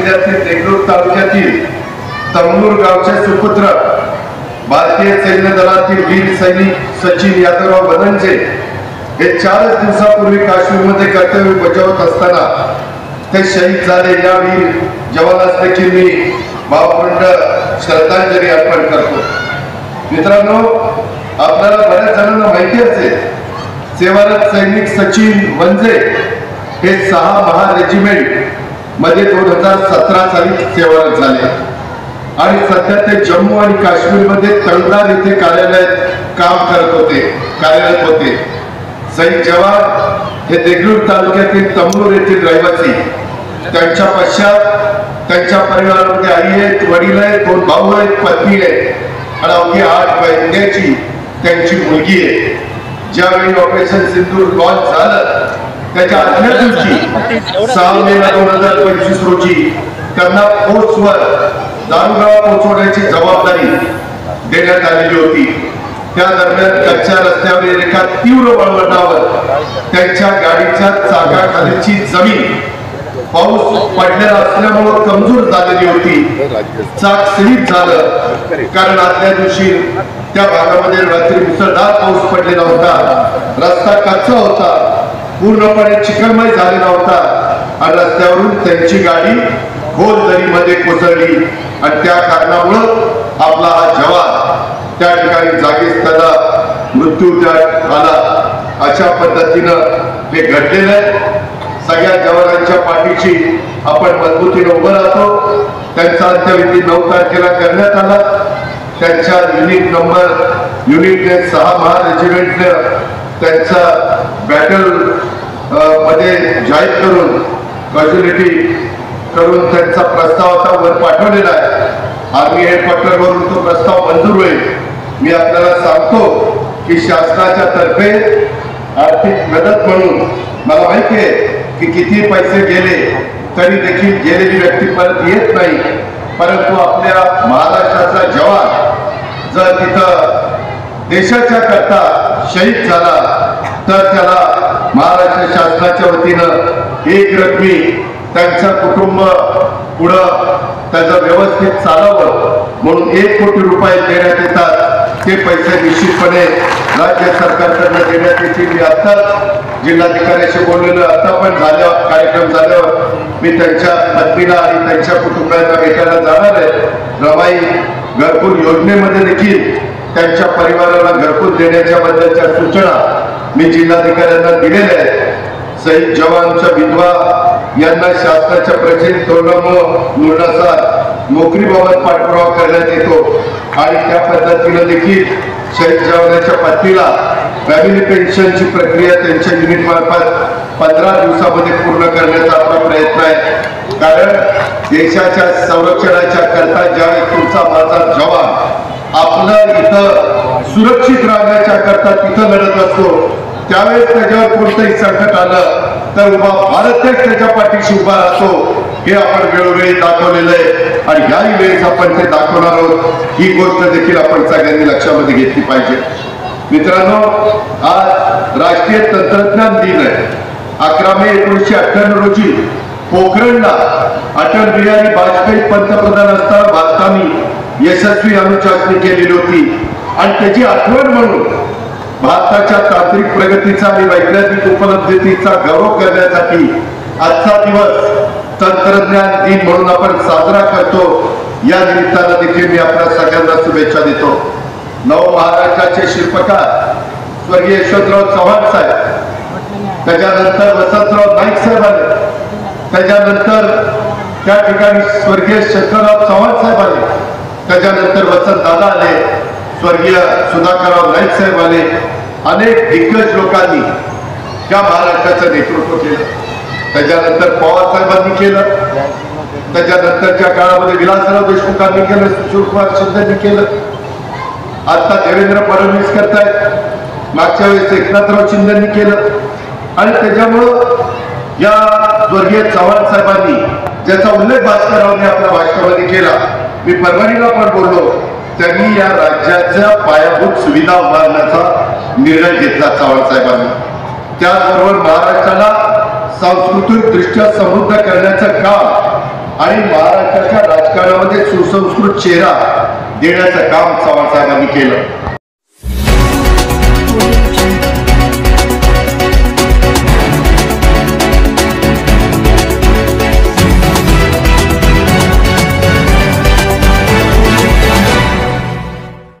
जिल्ह्यातील देगलूर तालुक्यातील तमनूर गावचे सुपुत्र भारतीय सैन्य दलातील वीर सैनिक सचिन यादवराव बनंजे हे 4 दिवसापूर्वी काश्मीरमध्ये कर्तव्य बजावत असताना ते शहीद झाले। या वीर जवानास देखील मी भावपूर्ण श्रद्धांजली अर्पण करतो। मित्रांनो, आपल्याला बऱ्याच जणांना माहिती असेल सेवारत सैनिक सचिन बनंजे हे 6 महार रेजिमेंट मध्ये 2017 साली सेवारत झाले आणि सध्या ते जम्मू आणि काश्मीर मध्ये तळदार येथे कार्यरत होते। शहीद जवान हे देगलूर तालुक्यातील तमनूर येथील रहिवासी। त्यांच्या पश्चात त्यांच्या परिवारामध्ये आई आहेत, वडील आहेत, 2 भाऊ आहेत, पत्नी आहे आणि अवघी 8 महिन्याची त्यांची मुलगी आहे। ज्यावेळी ऑपरेशन सिंदूर लॉन्च झालं त्याच्या आदल्या दिवशी 6 मे 2025 रोजी त्यांना पोस्टवर दारुगोळा पोहोचवण्याची जबाबदारी देण्यात आलेली होती। त्या दरम्यान कच्च्या रस्त्यावर एका तीव्र वळणावर त्यांच्या गाडीच्या चाकाखालीची जमीन पाऊस पडलेला असल्यामुळे कमजोर झालेली होती। चाक स्लिप झालं कारण आदल्या दिवशी त्या भागामध्ये रात्री मुसळधार पाऊस पडलेला होता। रस्ता कच्चा होता, पूर्णपणे चिखलमय झालेला होता आणि रस्त्यावरून त्यांची गाडी खोल दरीमध्ये कोसळली आणि त्या कारणामुळे आपला हा जवान त्या ठिकाणी जागीच त्याला मृत्यू आला। अशा पद्धतीनं हे घडलेलं आहे। सगळ्या जवानांच्या पाठीशी आपण मजबूतीने उभं राहतो। त्यांचा अंत्यविधी 9 तारखेला करण्यात आला। त्यांच्या युनिटने 6 महार रेजिमेंटने त्यांचा बॅटल मध्ये जाहीर करून कॅज्युलिटी करून त्यांचा प्रस्ताव आता वर पाठवलेला आहे। आर्मी हेडक्वार्टरवरून तो प्रस्ताव मंजूर होईल। मी आपल्याला सांगतो की शासनाच्या तर्फे आर्थिक मदत म्हणून मला माहिती आहे की किती पैसे गेले तरी देखील गेलेली व्यक्ती परत येत नाही, परंतु आपल्या महाराष्ट्राचा जवान जर तिथं देशाच्या करता शहीद झाला तर त्याला महाराष्ट्र शासनाच्या वतीनं एक रकमी त्यांचं कुटुंब पुढं त्याचं व्यवस्थित चालावं म्हणून 1 कोटी रुपये देण्यात येतात। ते पैसे निश्चितपणे राज्य सरकारकडून देण्यात येतील। मी आत्ताच जिल्हाधिकाऱ्याशी बोललेलं, आता पण कार्यक्रम झाल्यावर मी त्यांच्या पत्नीला आणि त्यांच्या कुटुंबाला भेटायला जाणार आहे। रमाई घरकुल योजनेमध्ये देखील त्यांच्या परिवाराला घरकुल देण्याच्या बद्दलच्या सूचना मी जिल्हाधिकाऱ्यांना दिलेल्या आहेत। शहीद जवानच्या विधवा यांना शासनाच्या प्रचलित धोरणानुसार नोकरीबाबत पाठपुरावा करण्यात येतो आणि त्या पद्धतीने देखील शहीद जवानाच्या पत्नीला फॅमिली पेन्शनची प्रक्रिया त्यांच्या युनिट मार्फत 15 दिवसामध्ये पूर्ण करण्याचा आपला प्रयत्न आहे। कारण देशाच्या संरक्षणाच्या करता ज्यावेळेस तुमचा माझा जवान आपलं इथं सुरक्षित राहण्याच्या करता तिथं लढत असतो त्यावेळेस त्याच्यावर कोणतंही संकट आलं तर उभा भारतच त्याच्या पाठीशी उभा राहतो। हे आपण वेळोवेळी दाखवलेलं आहे आणि याही वेळेस आपण ते दाखवणार आहोत। ही गोष्ट देखील आपण सगळ्यांनी लक्षामध्ये घेतली पाहिजे। मित्रांनो, आज राष्ट्रीय तंत्रज्ञान दिन आहे। 11 मे 1998 रोजी पोखरणला अटल बिहारी वाजपेयी पंतप्रधान असताना भारताने यशस्वी अणुचाचणी केलेली होती आणि त्याची आठवण म्हणून भारताच्या तांत्रिक प्रगतीचा आणि वैज्ञानिक उपलब्धीचा गौरव करण्यासाठी आजचा दिवस तंत्रज्ञान दिन म्हणून आपण साजरा करतो। या निमित्तानं देखील मी आपल्या सगळ्यांना शुभेच्छा देतो। महाराष्ट्राचे शिल्पकार स्वर्गीय यशवंतराव चव्हाण साहेब, त्याच्यानंतर वसंतराव नाईक साहेब आले, त्याच्यानंतर त्या ठिकाणी स्वर्गीय शंकरराव चव्हाण साहेब आले, त्याच्यानंतर वसंत दादा आले, स्वर्गीय सुधाकरराव नाईक साहेब आले। अनेक दिग्गज लोकांनी त्या महाराष्ट्राचं नेतृत्व केलं। त्याच्यानंतर पवार साहेबांनी केलं, त्याच्यानंतरच्या काळामध्ये विलासराव देशमुखांनी केलं, सुशीलकुमार शिंदेंनी केलं, आता देवेंद्र फडणवीस करतायत, मागच्या वेळेस एकनाथराव शिंदेंनी केलं आणि त्याच्यामुळं या स्वर्गीय चव्हाण साहेबांनी ज्याचा उल्लेख भास्कररावने आपल्या भाषणामध्ये केला, मी परभणीला पण बोललो, त्यांनी या राज्याच्या पायाभूत सुविधा उभारण्याचा निर्णय घेतला चव्हाण साहेबांनी। त्याचबरोबर महाराष्ट्राला सांस्कृतिक दृष्ट्या समृद्ध करण्याचं काम आणि महाराष्ट्राच्या राजकारणामध्ये सुसंस्कृत चेहरा देण्याचं काम चव्हाण साहेबांनी केलं.